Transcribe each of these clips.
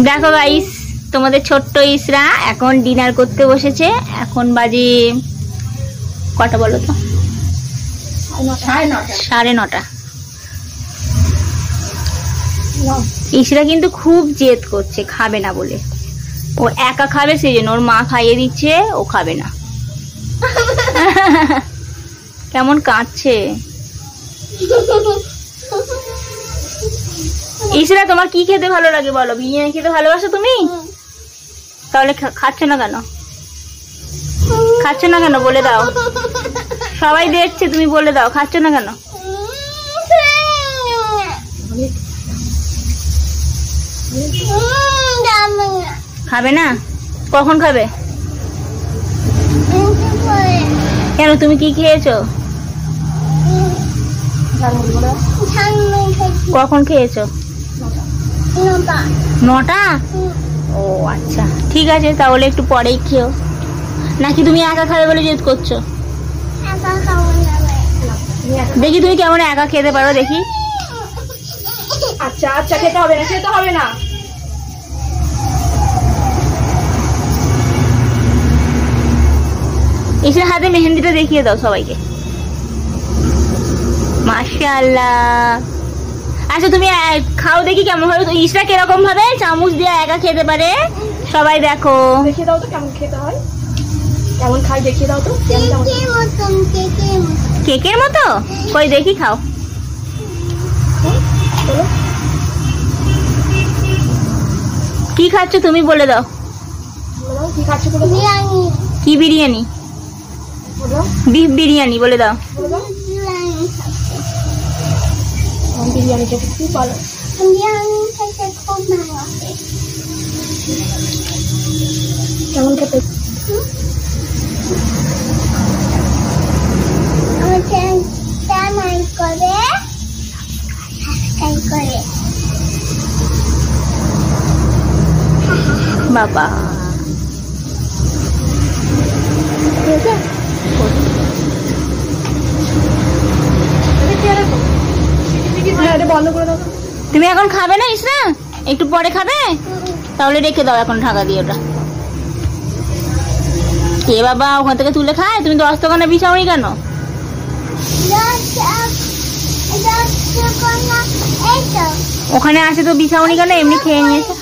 দেখো গাইস, তোমাদের ছোট্ট ইসরা এখন ডিনার করতে বসেছে। এখন বাজে কটা বলো তো? 9:30। ইসরা কিন্তু খুব জেদ করছে, খাবে না বলে। ও একা খাবে, সেই জন্য ওর মা খাইয়ে দিচ্ছে, ও খাবে না। কেমন কাঁদছে। ইসরা, তোমার কি খেতে ভালো লাগে বলো? বিরিয়ানি খেতে ভালোবাসো তুমি? তাহলে খাচ্ছ না কেন? খাচ্ছ না কেন বলে দাও। সবাই দেখছে, তুমি বলে দাও খাচ্ছ না কেন? খাবে না? কখন খাবে? কেন, তুমি কি খেয়েছো? কখন খেয়েছো? 9টা। ও আচ্ছা, ঠিক আছে, তাহলে একটু পরেই খেও। নাকি তুমি একা খাবে বলে জেদ করছো? দেখি তুমি কেমন একা খেতে পারো, দেখি। আচ্ছা আচ্ছা, খেতে হবে না, খেতে হবে না। ইসরার হাতে মেহেন্দিটা দেখিয়ে দাও সবাইকে। মাশাআল্লাহ। আচ্ছা তুমি খাও দেখি কেমন হবে। ইসরা কিরকম ভাবে চামচ দিয়ে একা খেতে পারে, সবাই দেখো। দেখিয়ে দাও তো কেমন খেতে হয়, কেমন খাই দেখিয়ে দাও তো। কেকের মতো? কই দেখি, খাও। কি খাচ্ছ তুমি বলে দাও। কি খাচ্ছ? কি বিরিয়ানি? বিফ বিরিয়ানি বলে দাও। বিরিয়ানি খেতে খুব ভালো। কেমন খেতে? বাবা তুমি এখন খাবে না ইসরা? একটু পরে খাবে? তাহলে রেখে দাও এখন ঢাকা দিয়ে ওটা। কে বাবা ওখান থেকে তুলে খায়? তুমি 10 টাকা বিছাওনি কেন? ওখানে আসে তো বিছাওনি কেন? এমনি খেয়ে নিয়েছে।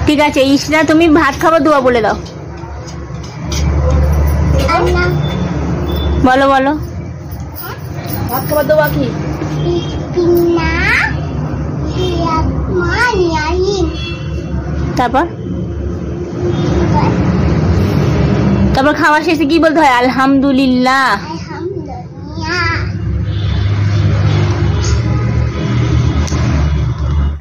ঠিক আছে ইসরা, তুমি ভাত খাবার দোয়া বলে দাও। বলো বলো। ভাত খাবার দোয়া কি? তারপর তারপর খাওয়া শেষে কি বলতে হয়? আলহামদুলিল্লাহ।